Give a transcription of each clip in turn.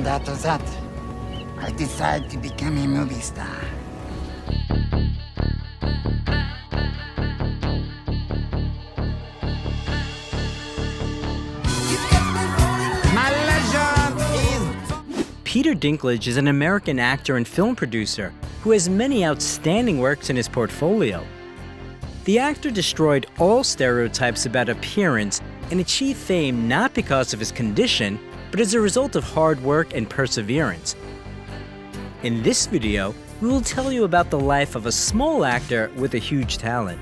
And after that, I decided to become a movie star. My legend is... Peter Dinklage is an American actor and film producer who has many outstanding works in his portfolio. The actor destroyed all stereotypes about appearance and achieved fame not because of his condition, but as a result of hard work and perseverance. In this video, we will tell you about the life of a small actor with a huge talent.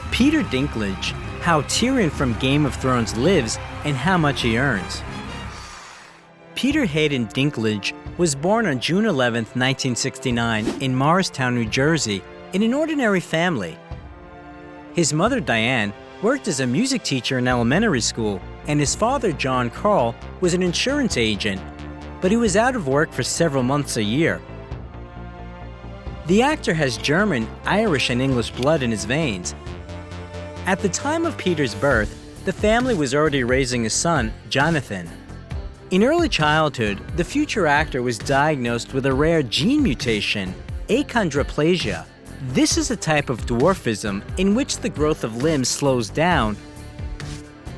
Peter Dinklage, how Tyrion from Game of Thrones lives and how much he earns. Peter Hayden Dinklage was born on June 11, 1969 in Morristown, New Jersey, in an ordinary family. His mother, Diane, worked as a music teacher in elementary school, and his father, John Carl, was an insurance agent, but he was out of work for several months a year. The actor has German, Irish, and English blood in his veins. At the time of Peter's birth, the family was already raising a son, Jonathan. In early childhood, the future actor was diagnosed with a rare gene mutation, achondroplasia. This is a type of dwarfism in which the growth of limbs slows down.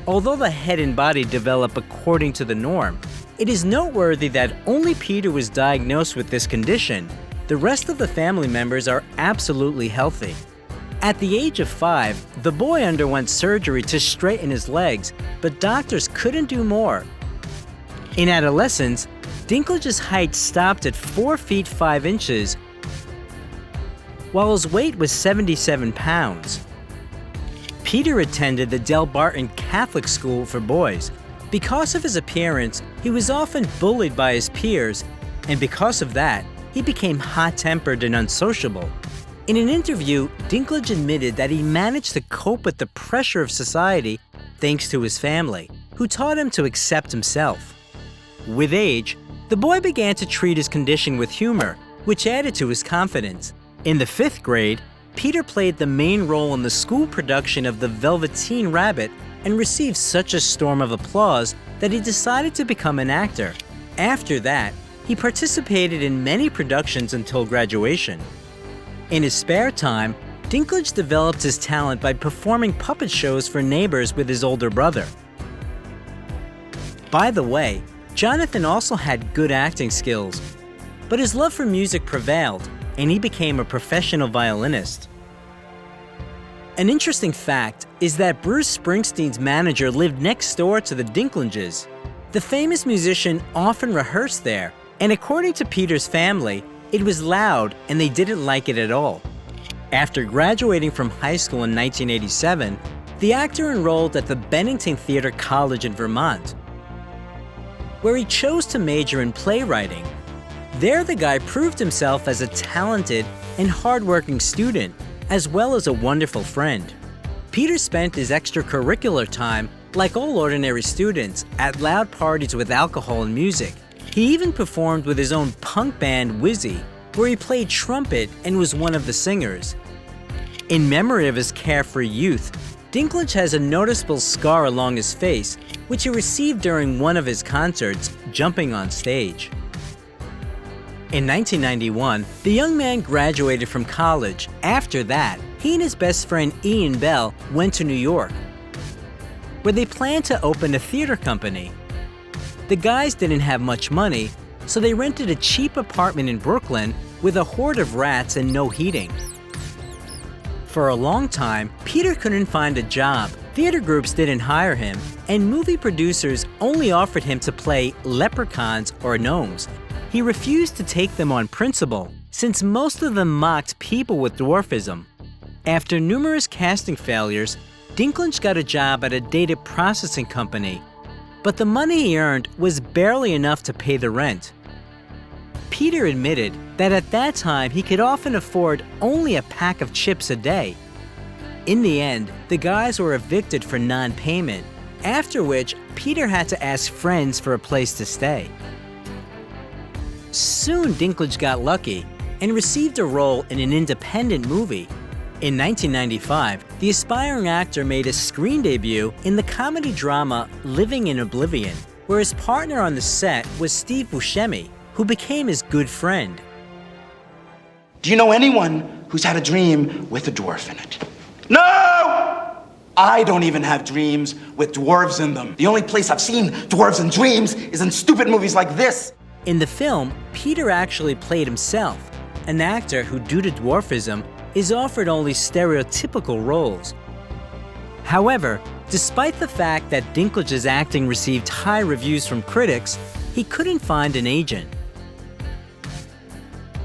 Although the head and body develop according to the norm, it is noteworthy that only Peter was diagnosed with this condition. The rest of the family members are absolutely healthy. At the age of 5, the boy underwent surgery to straighten his legs, but doctors couldn't do more. In adolescence, Dinklage's height stopped at 4 feet 5 inches, while his weight was 77 pounds. Peter attended the Del Barton Catholic School for Boys. Because of his appearance, he was often bullied by his peers, and because of that, he became hot-tempered and unsociable. In an interview, Dinklage admitted that he managed to cope with the pressure of society thanks to his family, who taught him to accept himself. With age, the boy began to treat his condition with humor, which added to his confidence. In the 5th grade, Peter played the main role in the school production of The Velveteen Rabbit and received such a storm of applause that he decided to become an actor. After that, he participated in many productions until graduation. In his spare time, Dinklage developed his talent by performing puppet shows for neighbors with his older brother. By the way, Jonathan also had good acting skills, but his love for music prevailed, and he became a professional violinist. An interesting fact is that Bruce Springsteen's manager lived next door to the Dinklages. The famous musician often rehearsed there, and according to Peter's family, it was loud and they didn't like it at all. After graduating from high school in 1987, the actor enrolled at the Bennington Theatre College in Vermont, where he chose to major in playwriting. There, the guy proved himself as a talented and hardworking student, as well as a wonderful friend. Peter spent his extracurricular time, like all ordinary students, at loud parties with alcohol and music. He even performed with his own punk band, Wizzy, where he played trumpet and was one of the singers. In memory of his carefree youth, Dinklage has a noticeable scar along his face, which he received during one of his concerts, jumping on stage. In 1991, the young man graduated from college. After that, he and his best friend Ian Bell went to New York, where they planned to open a theater company. The guys didn't have much money, so they rented a cheap apartment in Brooklyn with a horde of rats and no heating. For a long time, Peter couldn't find a job, theater groups didn't hire him, and movie producers only offered him to play leprechauns or gnomes. He refused to take them on principle, since most of them mocked people with dwarfism. After numerous casting failures, Dinklage got a job at a data processing company, but the money he earned was barely enough to pay the rent. Peter admitted that at that time he could often afford only a pack of chips a day. In the end, the guys were evicted for non-payment, after which Peter had to ask friends for a place to stay. Soon Dinklage got lucky and received a role in an independent movie. In 1995, the aspiring actor made his screen debut in the comedy drama Living in Oblivion, where his partner on the set was Steve Buscemi, who became his good friend. Do you know anyone who's had a dream with a dwarf in it? No! I don't even have dreams with dwarves in them. The only place I've seen dwarves in dreams is in stupid movies like this. In the film, Peter actually played himself, an actor who, due to dwarfism, is offered only stereotypical roles. However, despite the fact that Dinklage's acting received high reviews from critics, he couldn't find an agent.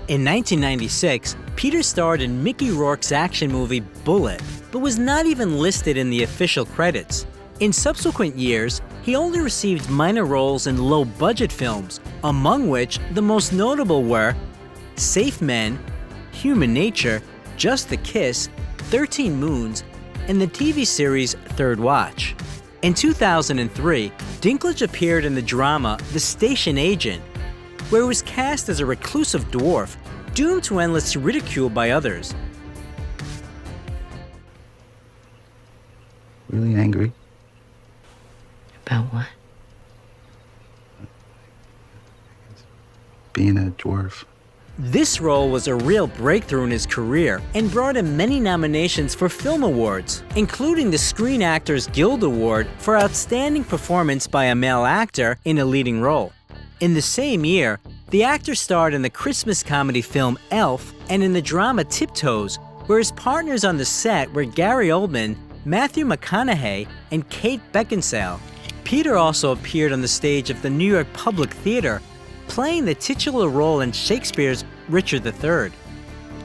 In 1996, Peter starred in Mickey Rourke's action movie Bullet, but was not even listed in the official credits. In subsequent years, he only received minor roles in low-budget films, among which the most notable were Safe Men, Human Nature, Just a Kiss, 13 Moons, and the TV series Third Watch. In 2003, Dinklage appeared in the drama The Station Agent, where he was cast as a reclusive dwarf, doomed to endless ridicule by others. Really angry? About what? Being a dwarf. This role was a real breakthrough in his career and brought him many nominations for film awards, including the Screen Actors Guild Award for Outstanding Performance by a Male Actor in a Leading Role. In the same year, the actor starred in the Christmas comedy film Elf and in the drama Tiptoes, where his partners on the set were Gary Oldman, Matthew McConaughey, and Kate Beckinsale. Peter also appeared on the stage of the New York Public Theater, playing the titular role in Shakespeare's Richard III,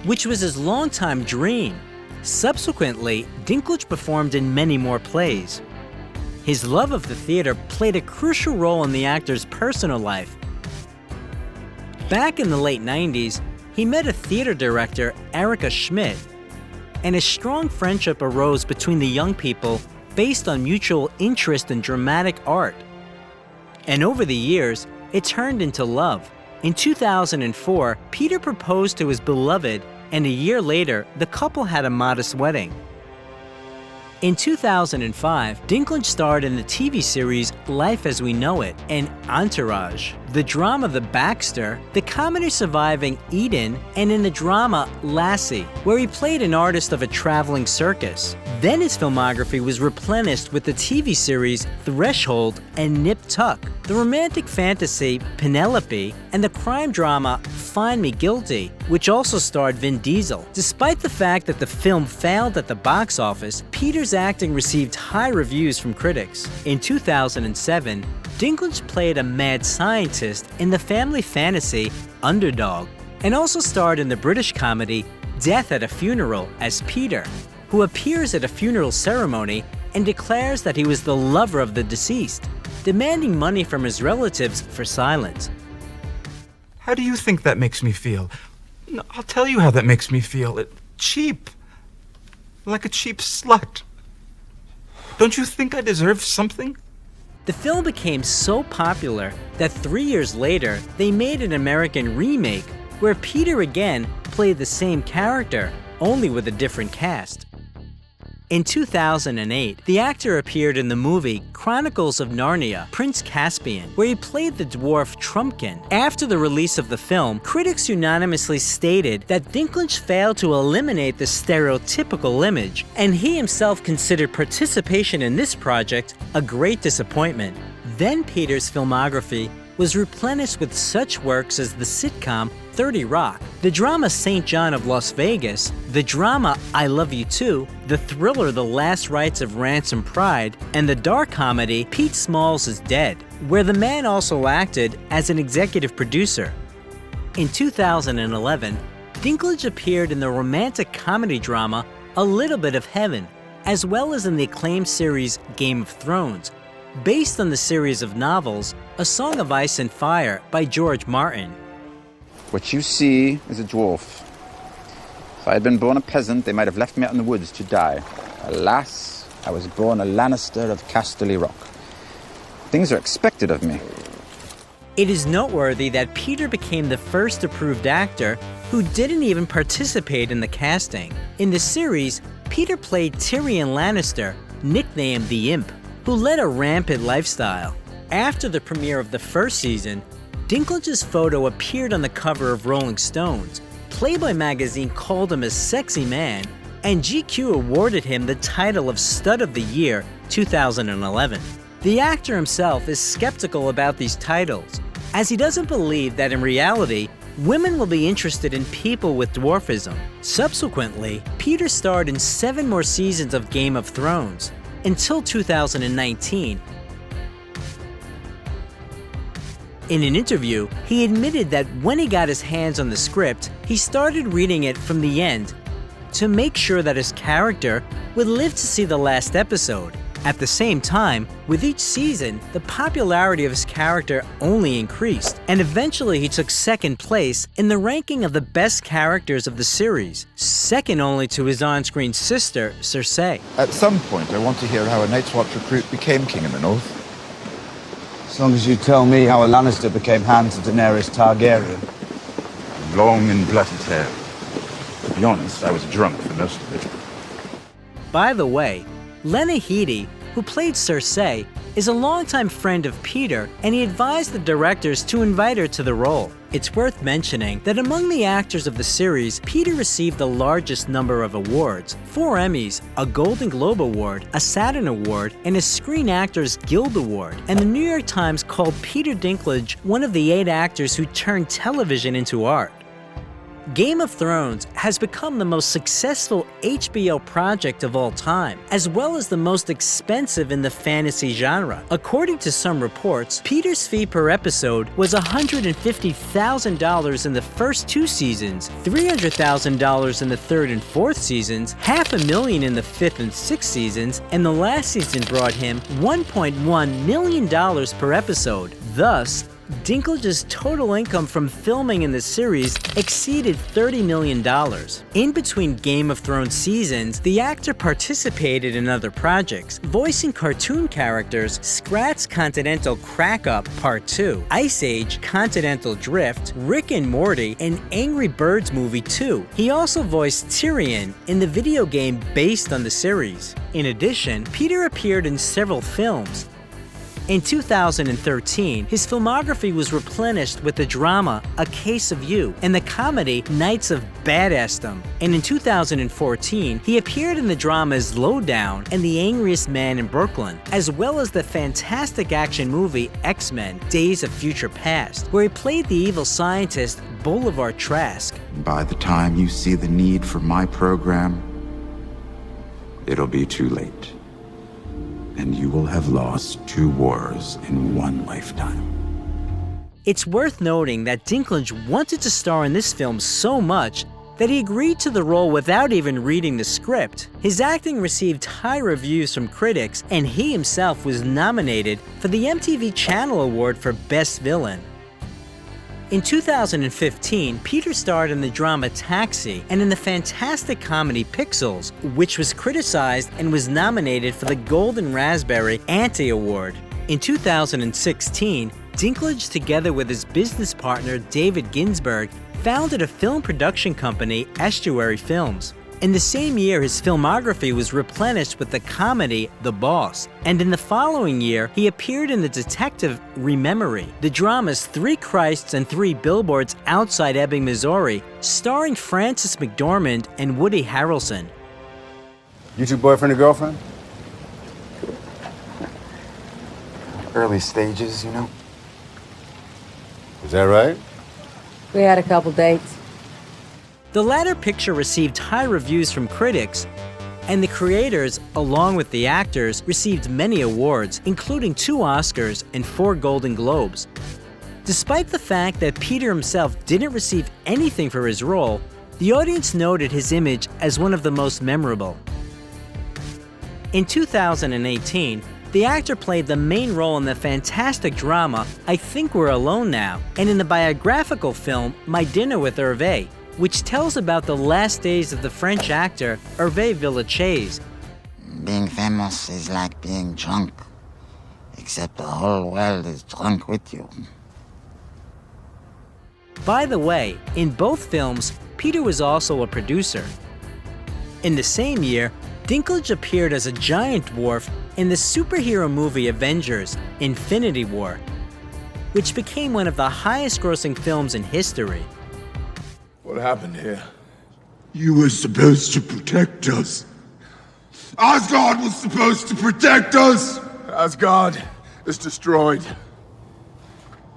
which was his longtime dream. Subsequently, Dinklage performed in many more plays. His love of the theater played a crucial role in the actor's personal life. Back in the late 90s, he met a theater director, Erica Schmidt, and a strong friendship arose between the young people based on mutual interest in dramatic art. And over the years, it turned into love. In 2004, Peter proposed to his beloved, and a year later, the couple had a modest wedding. In 2005, Dinklage starred in the TV series Life as We Know It and Entourage, the drama The Baxter, the comedy Surviving Eden, and in the drama Lassie, where he played an artist of a traveling circus. Then his filmography was replenished with the TV series Threshold and Nip Tuck, the romantic fantasy Penelope, and the crime drama Find Me Guilty, which also starred Vin Diesel. Despite the fact that the film failed at the box office, Peter's acting received high reviews from critics. In 2007, Dinklage played a mad scientist in the family fantasy Underdog, and also starred in the British comedy Death at a Funeral as Peter, who appears at a funeral ceremony and declares that he was the lover of the deceased, demanding money from his relatives for silence. How do you think that makes me feel? No, I'll tell you how that makes me feel. Cheap. Like a cheap slut. Don't you think I deserve something? The film became so popular that 3 years later, they made an American remake where Peter again played the same character, only with a different cast. In 2008, the actor appeared in the movie Chronicles of Narnia, Prince Caspian, where he played the dwarf Trumpkin. After the release of the film, critics unanimously stated that Dinklage failed to eliminate the stereotypical image, and he himself considered participation in this project a great disappointment. Then Peter's filmography was replenished with such works as the sitcom 30 Rock, the drama St. John of Las Vegas, the drama I Love You Too, the thriller The Last Rites of Ransom Pride, and the dark comedy Pete Smalls is Dead, where the man also acted as an executive producer. In 2011, Dinklage appeared in the romantic comedy drama A Little Bit of Heaven, as well as in the acclaimed series Game of Thrones, based on the series of novels A Song of Ice and Fire by George Martin. What you see is a dwarf. If I had been born a peasant, they might have left me out in the woods to die. Alas, I was born a Lannister of Casterly Rock. Things are expected of me. It is noteworthy that Peter became the first approved actor who didn't even participate in the casting. In the series, Peter played Tyrion Lannister, nicknamed the Imp, who led a rampant lifestyle. After the premiere of the first season, Dinklage's photo appeared on the cover of Rolling Stones. Playboy magazine called him a sexy man, and GQ awarded him the title of Stud of the Year 2011. The actor himself is skeptical about these titles, as he doesn't believe that in reality, women will be interested in people with dwarfism. Subsequently, Peter starred in 7 more seasons of Game of Thrones, until 2019. In an interview, he admitted that when he got his hands on the script, he started reading it from the end to make sure that his character would live to see the last episode. At the same time, with each season, the popularity of his character only increased, and eventually he took second place in the ranking of the best characters of the series, second only to his on-screen sister, Cersei. At some point, I want to hear how a Night's Watch recruit became King in the North. As long as you tell me how a Lannister became hand to Daenerys Targaryen. Long and bloody tale. To be honest, I was drunk for most of it. By the way, Lena Headey, who played Cersei, is a longtime friend of Peter, and he advised the directors to invite her to the role. It's worth mentioning that among the actors of the series, Peter received the largest number of awards: 4 Emmys, a Golden Globe Award, a Saturn Award, and a Screen Actors Guild Award. And the New York Times called Peter Dinklage one of the 8 actors who turned television into art. Game of Thrones has become the most successful HBO project of all time, as well as the most expensive in the fantasy genre. According to some reports, Peter's fee per episode was $150,000 in the first 2 seasons, $300,000 in the 3rd and 4th seasons, $500,000 in the 5th and 6th seasons, and the last season brought him $1.1 million per episode. Thus, Dinklage's total income from filming in the series exceeded $30 million. In between Game of Thrones seasons, the actor participated in other projects, voicing cartoon characters Scrat's Continental Crack-Up Part 2, Ice Age Continental Drift, Rick and Morty, and Angry Birds Movie 2. He also voiced Tyrion in the video game based on the series. In addition, Peter appeared in several films. In 2013, his filmography was replenished with the drama A Case of You and the comedy Knights of Badassdom. And in 2014, he appeared in the dramas Lowdown and The Angriest Man in Brooklyn, as well as the fantastic action movie X-Men: Days of Future Past, where he played the evil scientist Boulevard Trask. By the time you see the need for my program, it'll be too late. And you will have lost 2 wars in 1 lifetime. It's worth noting that Dinklage wanted to star in this film so much that he agreed to the role without even reading the script. His acting received high reviews from critics, and he himself was nominated for the MTV Channel Award for Best Villain. In 2015, Peter starred in the drama Taxi and in the fantastic comedy Pixels, which was criticized and was nominated for the Golden Raspberry Anti Award. In 2016, Dinklage, together with his business partner David Ginsburg, founded a film production company, Estuary Films. In the same year, his filmography was replenished with the comedy The Boss, and in the following year, he appeared in the detective Rememory, the dramas 3 Christs and 3 Billboards Outside Ebbing, Missouri, starring Frances McDormand and Woody Harrelson. You 2 boyfriend and girlfriend? Early stages, you know? Is that right? We had a couple dates. The latter picture received high reviews from critics, and the creators, along with the actors, received many awards, including 2 Oscars and 4 Golden Globes. Despite the fact that Peter himself didn't receive anything for his role, the audience noted his image as one of the most memorable. In 2018, the actor played the main role in the fantastic drama I Think We're Alone Now, and in the biographical film My Dinner with Hervé, which tells about the last days of the French actor Hervé Villechaize. Being famous is like being drunk, except the whole world is drunk with you. By the way, in both films, Peter was also a producer. In the same year, Dinklage appeared as a giant dwarf in the superhero movie Avengers: Infinity War, which became one of the highest-grossing films in history. What happened here? You were supposed to protect us. Asgard was supposed to protect us! Asgard is destroyed.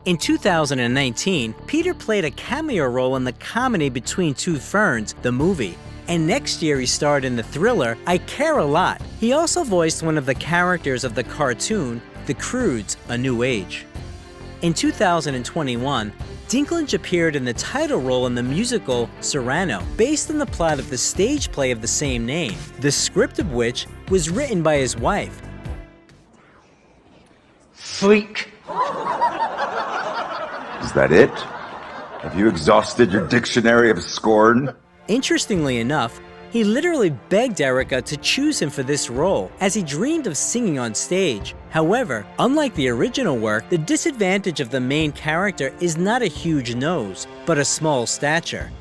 In 2019, Peter played a cameo role in the comedy Between Two Ferns, the movie, and next year he starred in the thriller I Care a Lot. He also voiced one of the characters of the cartoon The Croods: A New Age. In 2021, Dinklage appeared in the title role in the musical Cyrano, based on the plot of the stage play of the same name, the script of which was written by his wife. Freak. Is that it? Have you exhausted your dictionary of scorn? Interestingly enough, he literally begged Erica to choose him for this role, as he dreamed of singing on stage. However, unlike the original work, the disadvantage of the main character is not a huge nose, but a small stature.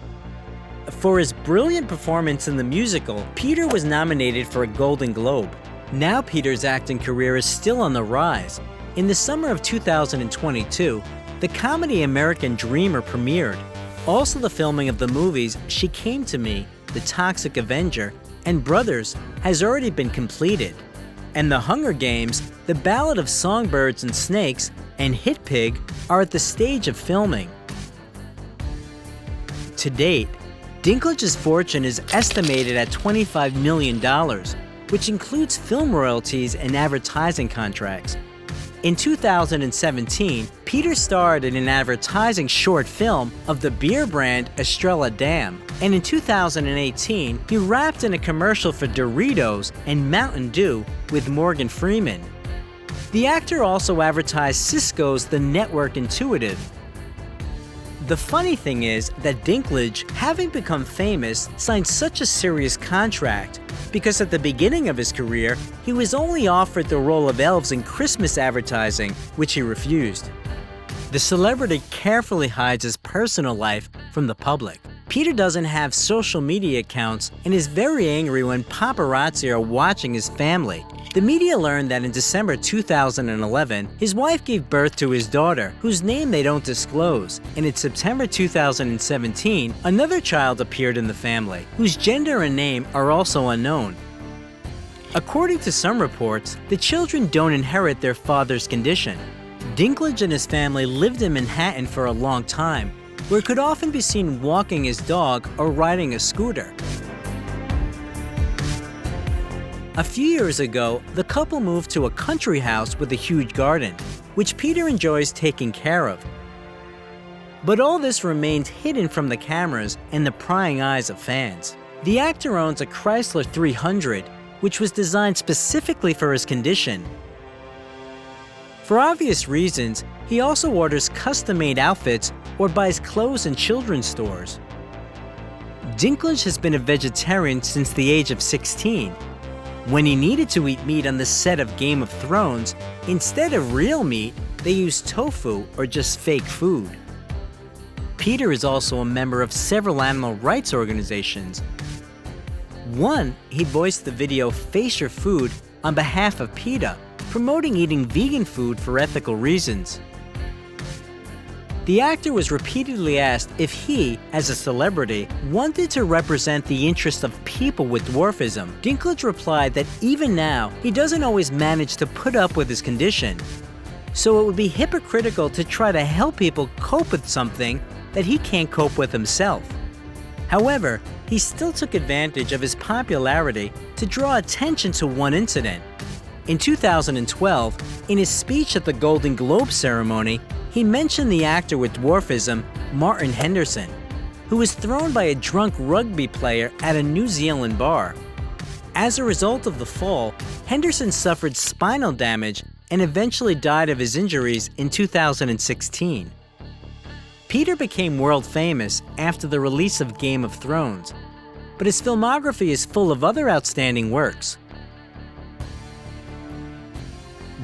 For his brilliant performance in the musical, Peter was nominated for a Golden Globe. Now Peter's acting career is still on the rise. In the summer of 2022, the comedy American Dreamer premiered. Also, the filming of the movies She Came to Me, The Toxic Avenger, and Brothers has already been completed. And The Hunger Games, The Ballad of Songbirds and Snakes, and Hit Pig are at the stage of filming. To date, Dinklage's fortune is estimated at $25 million, which includes film royalties and advertising contracts. In 2017, Peter starred in an advertising short film of the beer brand Estrella Damm, and in 2018, he rapped in a commercial for Doritos and Mountain Dew with Morgan Freeman. The actor also advertised Cisco's The Network Intuitive. The funny thing is that Dinklage, having become famous, signed such a serious contract, because at the beginning of his career, he was only offered the role of elves in Christmas advertising, which he refused. The celebrity carefully hides his personal life from the public. Peter doesn't have social media accounts and is very angry when paparazzi are watching his family. The media learned that in December 2011, his wife gave birth to his daughter, whose name they don't disclose, and in September 2017, another child appeared in the family, whose gender and name are also unknown. According to some reports, the children don't inherit their father's condition. Dinklage and his family lived in Manhattan for a long time, where he could often be seen walking his dog or riding a scooter. A few years ago, the couple moved to a country house with a huge garden, which Peter enjoys taking care of. But all this remained hidden from the cameras and the prying eyes of fans. The actor owns a Chrysler 300, which was designed specifically for his condition. For obvious reasons, he also orders custom-made outfits or buys clothes in children's stores. Dinklage has been a vegetarian since the age of 16. When he needed to eat meat on the set of Game of Thrones, instead of real meat, they used tofu or just fake food. Peter is also a member of several animal rights organizations. One, he voiced the video Face Your Food on behalf of PETA, promoting eating vegan food for ethical reasons. The actor was repeatedly asked if he, as a celebrity, wanted to represent the interests of people with dwarfism. Dinklage replied that even now, he doesn't always manage to put up with his condition. So it would be hypocritical to try to help people cope with something that he can't cope with himself. However, he still took advantage of his popularity to draw attention to one incident. In 2012, in his speech at the Golden Globe ceremony, he mentioned the actor with dwarfism, Martin Henderson, who was thrown by a drunk rugby player at a New Zealand bar. As a result of the fall, Henderson suffered spinal damage and eventually died of his injuries in 2016. Peter became world famous after the release of Game of Thrones, but his filmography is full of other outstanding works.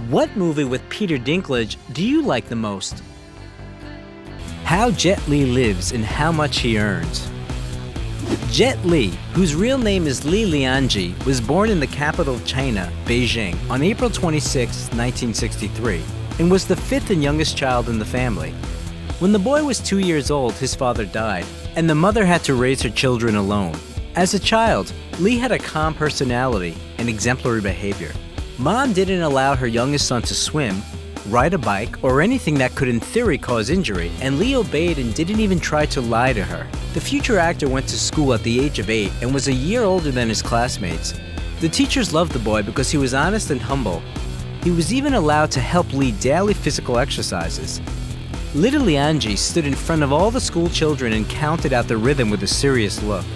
What movie with Peter Dinklage do you like the most? How Jet Li lives and how much he earns. Jet Li, whose real name is Li Lianji, was born in the capital of China, Beijing, on April 26, 1963, and was the fifth and youngest child in the family. When the boy was 2 years old, his father died, and the mother had to raise her children alone. As a child, Li had a calm personality and exemplary behavior. Mom didn't allow her youngest son to swim, ride a bike, or anything that could in theory cause injury, and Li obeyed and didn't even try to lie to her. The future actor went to school at the age of 8 and was a year older than his classmates. The teachers loved the boy because he was honest and humble. He was even allowed to help lead daily physical exercises. Little Lianji stood in front of all the school children and counted out the rhythm with a serious look.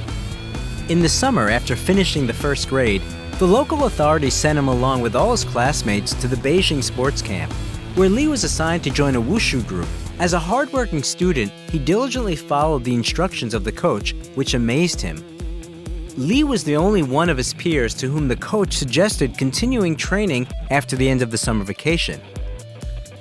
In the summer, after finishing the first grade, the local authorities sent him along with all his classmates to the Beijing sports camp, where Li was assigned to join a wushu group. As a hardworking student, he diligently followed the instructions of the coach, which amazed him. Li was the only one of his peers to whom the coach suggested continuing training after the end of the summer vacation.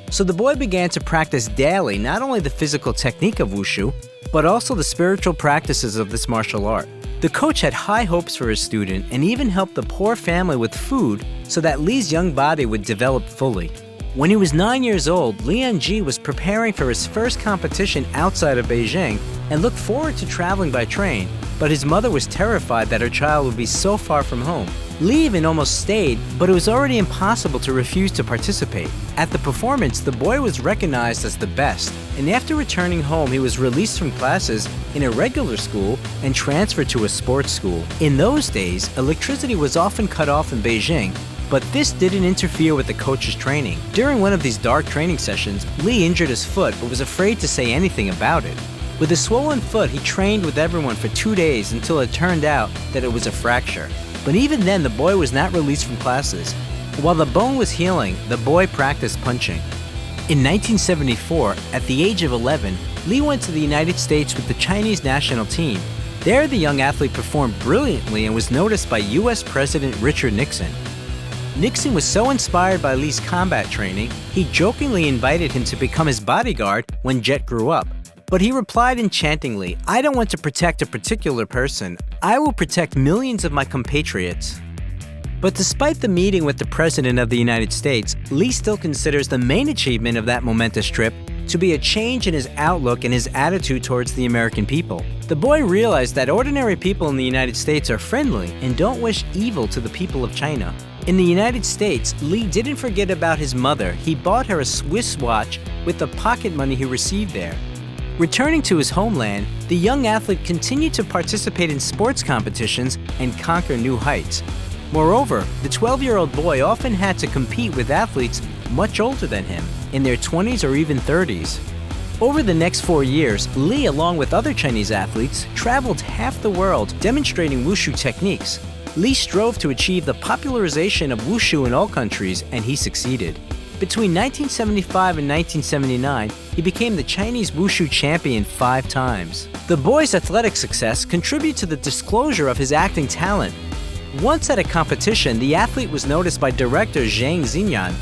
So the boy began to practice daily not only the physical technique of wushu, but also the spiritual practices of this martial art. The coach had high hopes for his student and even helped the poor family with food so that Li's young body would develop fully. When he was 9 years old, Lianji was preparing for his first competition outside of Beijing and looked forward to traveling by train, but his mother was terrified that her child would be so far from home. Li even almost stayed, but it was already impossible to refuse to participate. At the performance, the boy was recognized as the best, and after returning home, he was released from classes in a regular school and transferred to a sports school. In those days, electricity was often cut off in Beijing, but this didn't interfere with the coach's training. During one of these dark training sessions, Li injured his foot but was afraid to say anything about it. With a swollen foot, he trained with everyone for 2 days until it turned out that it was a fracture. But even then, the boy was not released from classes. While the bone was healing, the boy practiced punching. In 1974, at the age of 11, Li went to the United States with the Chinese national team. There, the young athlete performed brilliantly and was noticed by US President Richard Nixon. Nixon was so inspired by Li's combat training, he jokingly invited him to become his bodyguard when Jet grew up. But he replied enchantingly, "I don't want to protect a particular person. I will protect millions of my compatriots." But despite the meeting with the President of the United States, Li still considers the main achievement of that momentous trip to be a change in his outlook and his attitude towards the American people. The boy realized that ordinary people in the United States are friendly and don't wish evil to the people of China. In the United States, Li didn't forget about his mother. He bought her a Swiss watch with the pocket money he received there. Returning to his homeland, the young athlete continued to participate in sports competitions and conquer new heights. Moreover, the 12-year-old boy often had to compete with athletes much older than him, in their 20s or even 30s. Over the next 4 years, Li, along with other Chinese athletes, traveled half the world demonstrating wushu techniques. Li strove to achieve the popularization of wushu in all countries, and he succeeded. Between 1975 and 1979, he became the Chinese wushu champion 5 times. The boy's athletic success contributed to the disclosure of his acting talent. Once at a competition, the athlete was noticed by director Zhang Xinyan.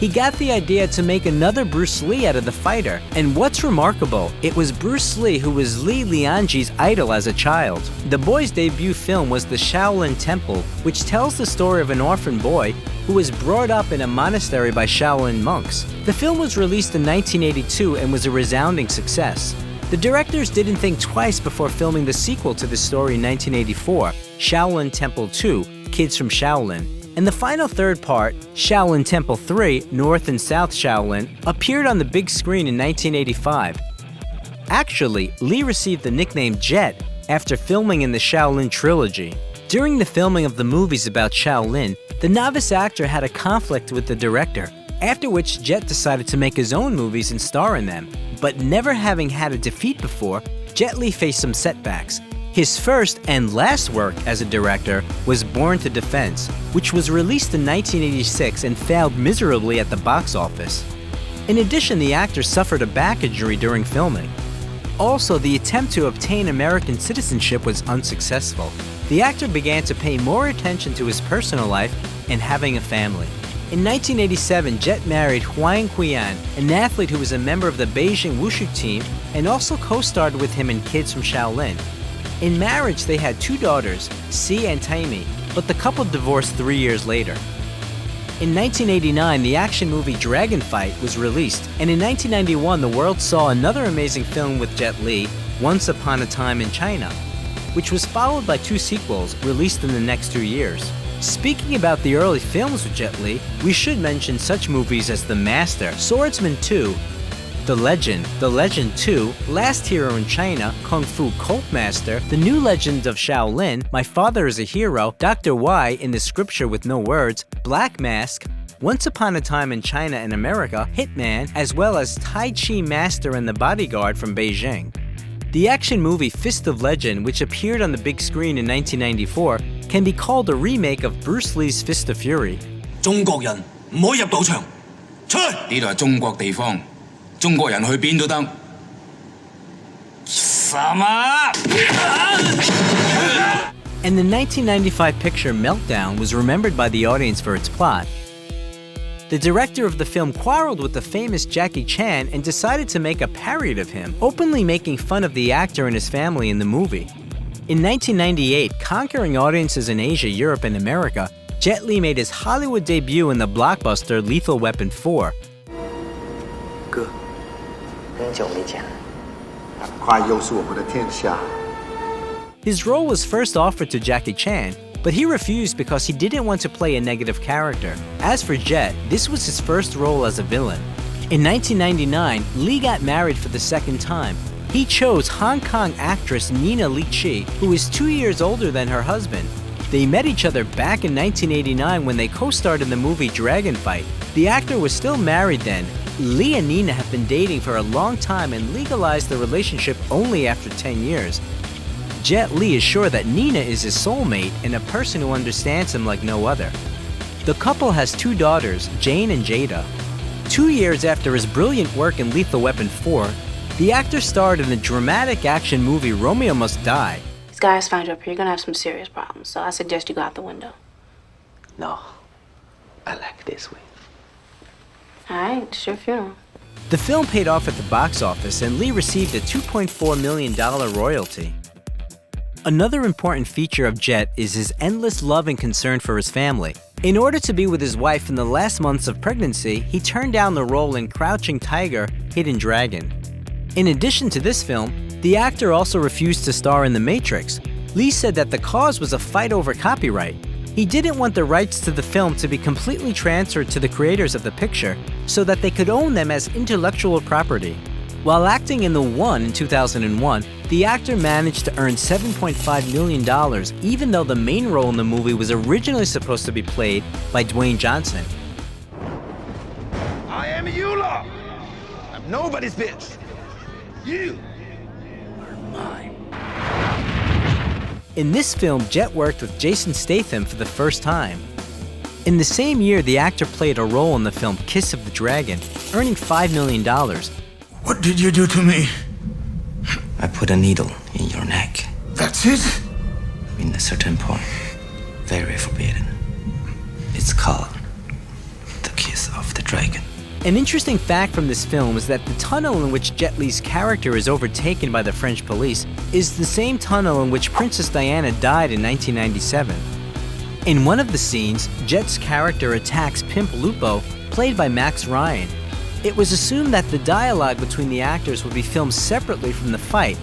He got the idea to make another Bruce Lee out of the fighter, and what's remarkable, it was Bruce Lee who was Li Lianji's idol as a child. The boy's debut film was The Shaolin Temple, which tells the story of an orphan boy who was brought up in a monastery by Shaolin monks. The film was released in 1982 and was a resounding success. The directors didn't think twice before filming the sequel to the story in 1984, Shaolin Temple 2, Kids from Shaolin. And the final third part, Shaolin Temple 3, North and South Shaolin, appeared on the big screen in 1985. Actually, Li received the nickname Jet after filming in the Shaolin trilogy. During the filming of the movies about Shaolin, the novice actor had a conflict with the director, after which Jet decided to make his own movies and star in them. But never having had a defeat before, Jet Li faced some setbacks. His first and last work as a director was Born to Defense, which was released in 1986 and failed miserably at the box office. In addition, the actor suffered a back injury during filming. Also, the attempt to obtain American citizenship was unsuccessful. The actor began to pay more attention to his personal life and having a family. In 1987, Jet married Huang Qian, an athlete who was a member of the Beijing Wushu team and also co-starred with him in Kids from Shaolin. In marriage, they had 2 daughters, Si and Taimi, but the couple divorced 3 years later. In 1989, the action movie Dragon Fight was released, and in 1991, the world saw another amazing film with Jet Li, Once Upon a Time in China, which was followed by 2 sequels released in the next 2 years. Speaking about the early films with Jet Li, we should mention such movies as The Master, Swordsman 2, The Legend 2, Last Hero in China, Kung Fu Cult Master, The New Legend of Shaolin, My Father is a Hero, Dr. Y in the Scripture with No Words, Black Mask, Once Upon a Time in China and America, Hitman, as well as Tai Chi Master and the Bodyguard from Beijing. The action movie Fist of Legend, which appeared on the big screen in 1994, can be called a remake of Bruce Lee's Fist of Fury. 中國人唔可以入賭場，出去！呢度係中國地方，中國人去邊都得。什麼？ And the 1995 picture Meltdown was remembered by the audience for its plot. The director of the film quarreled with the famous Jackie Chan and decided to make a parody of him, openly making fun of the actor and his family in the movie. In 1998, conquering audiences in Asia, Europe, and America, Jet Li made his Hollywood debut in the blockbuster Lethal Weapon 4. 哥，很久没见了。快又是我们的天下。 His role was first offered to Jackie Chan, but he refused because he didn't want to play a negative character. As for Jet, this was his first role as a villain. In 1999, Lee got married for the second time. He chose Hong Kong actress Nina Li Chi, who is 2 years older than her husband. They met each other back in 1989 when they co-starred in the movie Dragon Fight. The actor was still married then. Lee and Nina have been dating for a long time and legalized the relationship only after 10 years. Jet Li is sure that Nina is his soulmate and a person who understands him like no other. The couple has 2 daughters, Jane and Jada. 2 years after his brilliant work in Lethal Weapon 4, the actor starred in the dramatic action movie Romeo Must Die. These guys find you up here, you're gonna have some serious problems, so I suggest you go out the window. No, I like it this way. All right, it's your funeral. The film paid off at the box office and Lee received a $2.4 million royalty. Another important feature of Jet is his endless love and concern for his family. In order to be with his wife in the last months of pregnancy, he turned down the role in Crouching Tiger, Hidden Dragon. In addition to this film, the actor also refused to star in The Matrix. Lee said that the cause was a fight over copyright. He didn't want the rights to the film to be completely transferred to the creators of the picture so that they could own them as intellectual property. While acting in The One in 2001, the actor managed to earn $7.5 million, even though the main role in the movie was originally supposed to be played by Dwayne Johnson. I am Eula. I'm nobody's bitch. You are mine. In this film, Jet worked with Jason Statham for the first time. In the same year, the actor played a role in the film Kiss of the Dragon, earning $5 million. What did you do to me? I put a needle in your neck. That's it? In a certain point. Very forbidden. It's called the Kiss of the Dragon. An interesting fact from this film is that the tunnel in which Jet Li's character is overtaken by the French police is the same tunnel in which Princess Diana died in 1997. In one of the scenes, Jet's character attacks Pimp Lupo, played by Max Ryan. It was assumed that the dialogue between the actors would be filmed separately from the fight.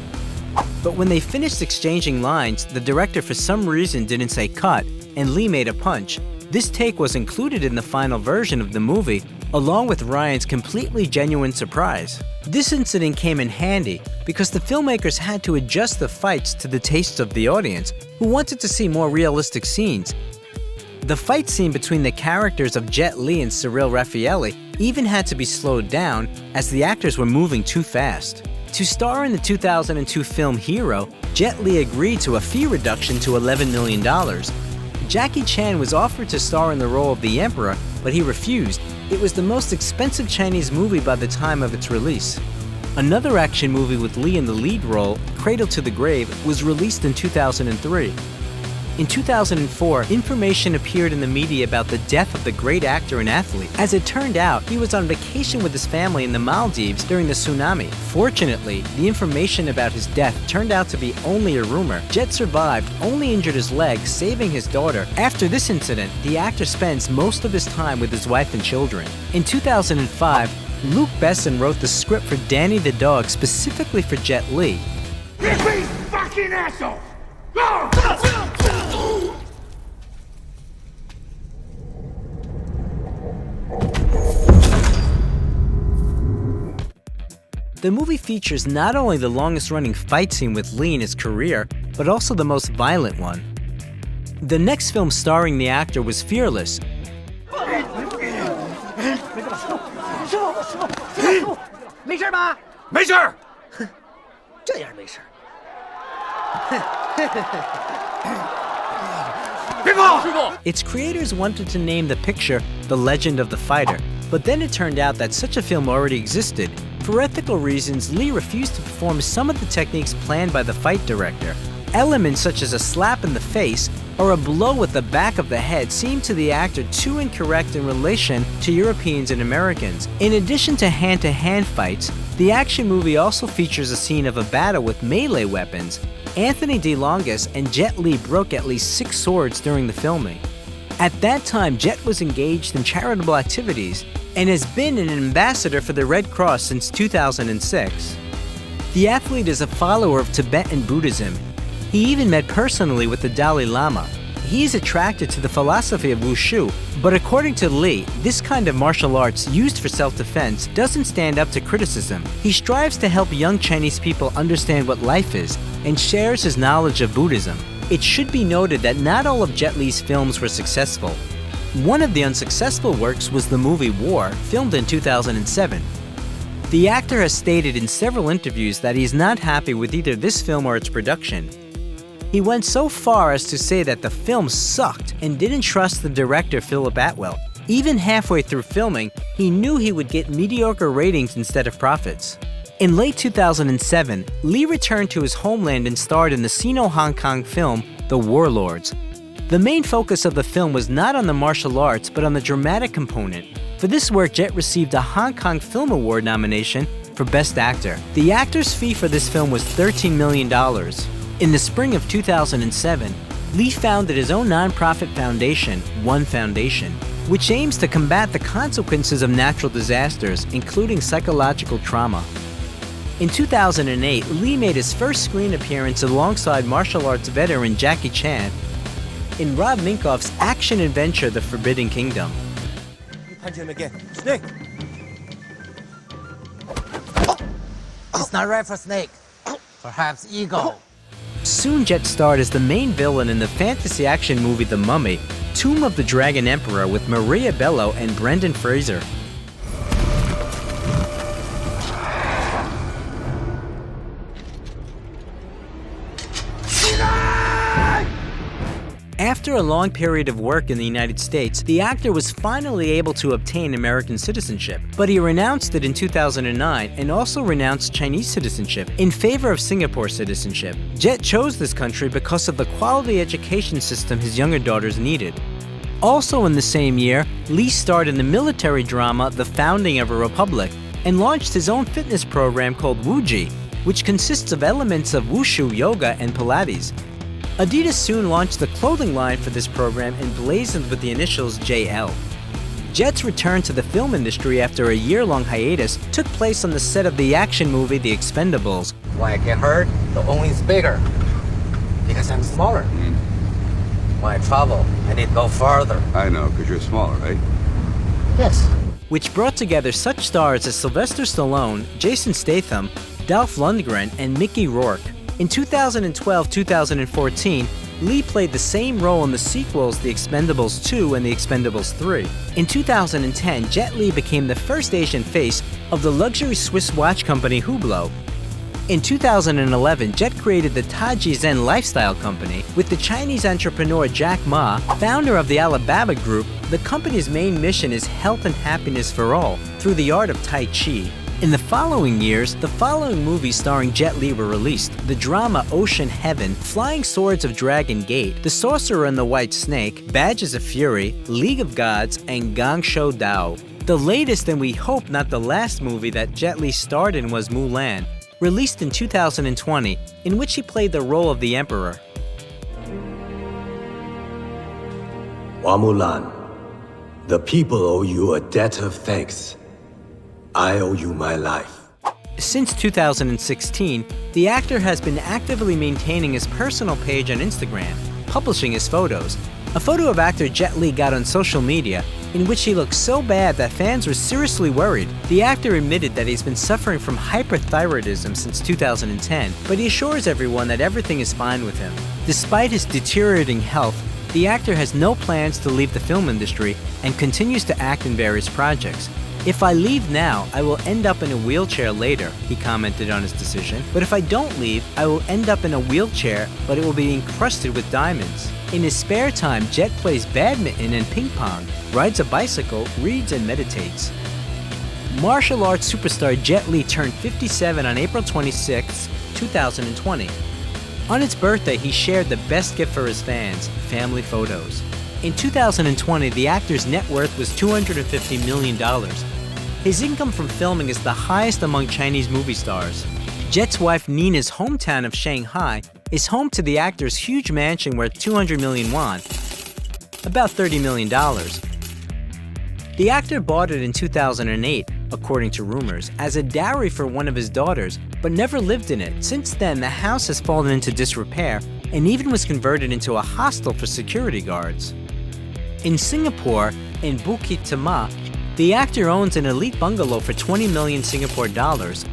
But when they finished exchanging lines, the director for some reason didn't say cut, and Lee made a punch. This take was included in the final version of the movie, along with Ryan's completely genuine surprise. This incident came in handy because the filmmakers had to adjust the fights to the tastes of the audience, who wanted to see more realistic scenes. The fight scene between the characters of Jet Li and Cyril Raffaelli even had to be slowed down as the actors were moving too fast. To star in the 2002 film Hero, Jet Li agreed to a fee reduction to $11 million. Jackie Chan was offered to star in the role of the Emperor, but he refused. It was the most expensive Chinese movie by the time of its release. Another action movie with Lee in the lead role, Cradle to the Grave, was released in 2003. In 2004, information appeared in the media about the death of the great actor and athlete. As it turned out, he was on vacation with his family in the Maldives during the tsunami. Fortunately, the information about his death turned out to be only a rumor. Jet survived, only injured his leg, saving his daughter. After this incident, the actor spends most of his time with his wife and children. In 2005, Luc Besson wrote the script for Danny the Dog specifically for Jet Li. Hit me, fucking asshole! The movie features not only the longest-running fight scene with Lee in his career, but also the most violent one. The next film starring the actor was Fearless. 没事吧？没事。这样没事。别跑！ Its creators wanted to name the picture The Legend of the Fighter, but then it turned out that such a film already existed. For ethical reasons, Lee refused to perform some of the techniques planned by the fight director. Elements such as a slap in the face or a blow with the back of the head seemed to the actor too incorrect in relation to Europeans and Americans. In addition to hand-to-hand fights, the action movie also features a scene of a battle with melee weapons. Anthony DeLongis and Jet Li broke at least 6 swords during the filming. At that time, Jet was engaged in charitable activities and has been an ambassador for the Red Cross since 2006. The athlete is a follower of Tibetan Buddhism. He even met personally with the Dalai Lama. He is attracted to the philosophy of Wushu, but according to Lee, this kind of martial arts used for self-defense doesn't stand up to criticism. He strives to help young Chinese people understand what life is and shares his knowledge of Buddhism. It should be noted that not all of Jet Li's films were successful. One of the unsuccessful works was the movie War, filmed in 2007. The actor has stated in several interviews that he is not happy with either this film or its production. He went so far as to say that the film sucked and didn't trust the director Philip Atwell. Even halfway through filming, he knew he would get mediocre ratings instead of profits. In late 2007, Lee returned to his homeland and starred in the Sino-Hong Kong film The Warlords. The main focus of the film was not on the martial arts but on the dramatic component. For this work, Jet received a Hong Kong Film Award nomination for Best Actor. The actor's fee for this film was $13 million. In the spring of 2007, Lee founded his own nonprofit foundation, One Foundation, which aims to combat the consequences of natural disasters, including psychological trauma. In 2008, Lee made his first screen appearance alongside martial arts veteran Jackie Chan in Rob Minkoff's action-adventure The Forbidden Kingdom. You punch him again. Snake! Oh. It's not right for snake. Perhaps eagle. Soon Jet starred as the main villain in the fantasy action movie The Mummy, Tomb of the Dragon Emperor with Maria Bello and Brendan Fraser. After a long period of work in the United States, the actor was finally able to obtain American citizenship, but he renounced it in 2009 and also renounced Chinese citizenship in favor of Singapore citizenship. Jet chose this country because of the quality education system his younger daughters needed. Also in the same year, Lee starred in the military drama The Founding of a Republic and launched his own fitness program called Wuji, which consists of elements of Wushu, yoga, and Pilates. Adidas soon launched the clothing line for this program emblazoned with the initials JL. Jet's return to the film industry after a year-long hiatus took place on the set of the action movie The Expendables. When I get hurt, the only is bigger. Because I'm smaller. When I travel, I need to go farther. I know, because you're smaller, right? Yes. Which brought together such stars as Sylvester Stallone, Jason Statham, Dolph Lundgren, and Mickey Rourke. In 2012-2014, Lee played the same role in the sequels The Expendables 2 and The Expendables 3. In 2010, Jet Li became the first Asian face of the luxury Swiss watch company Hublot. In 2011, Jet created the Taji Zen lifestyle company with the Chinese entrepreneur Jack Ma, founder of the Alibaba Group. The company's main mission is health and happiness for all through the art of Tai Chi. In the following years, the following movies starring Jet Li were released: the drama Ocean Heaven, Flying Swords of Dragon Gate, The Sorcerer and the White Snake, Badges of Fury, League of Gods, and Gangshou Dao. The latest and we hope not the last movie that Jet Li starred in was Mulan, released in 2020, in which he played the role of the Emperor. Hua Mulan, the people owe you a debt of thanks. I owe you my life. Since 2016, the actor has been actively maintaining his personal page on Instagram, publishing his photos. A photo of actor Jet Li got on social media in which he looked so bad that fans were seriously worried. The actor admitted that he's been suffering from hyperthyroidism since 2010, but he assures everyone that everything is fine with him. Despite his deteriorating health, the actor has no plans to leave the film industry and continues to act in various projects. "If I leave now, I will end up in a wheelchair later," he commented on his decision. "But if I don't leave, I will end up in a wheelchair, but it will be encrusted with diamonds." In his spare time, Jet plays badminton and ping pong, rides a bicycle, reads and meditates. Martial arts superstar Jet Li turned 57 on April 26, 2020. On his birthday, he shared the best gift for his fans: family photos. In 2020, the actor's net worth was $250 million. His income from filming is the highest among Chinese movie stars. Jet's wife Nina's hometown of Shanghai is home to the actor's huge mansion worth 200 million won, about $30 million. The actor bought it in 2008, according to rumors, as a dowry for one of his daughters, but never lived in it. Since then, the house has fallen into disrepair and even was converted into a hostel for security guards. In Singapore, in Bukit Timah, the actor owns an elite bungalow for 20 million Singapore dollars,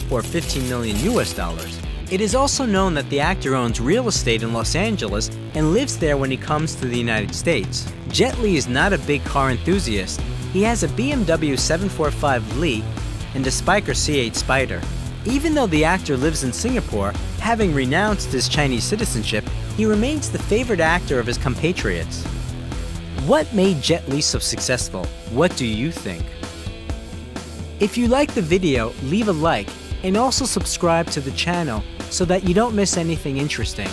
or 15 million US dollars. It is also known that the actor owns real estate in Los Angeles and lives there when he comes to the United States. Jet Li is not a big car enthusiast. He has a BMW 745 Li and a Spyker C8 Spider. Even though the actor lives in Singapore, having renounced his Chinese citizenship, he remains the favorite actor of his compatriots. What made Jet Li so successful? What do you think? If you like the video, leave a like and also subscribe to the channel so that you don't miss anything interesting.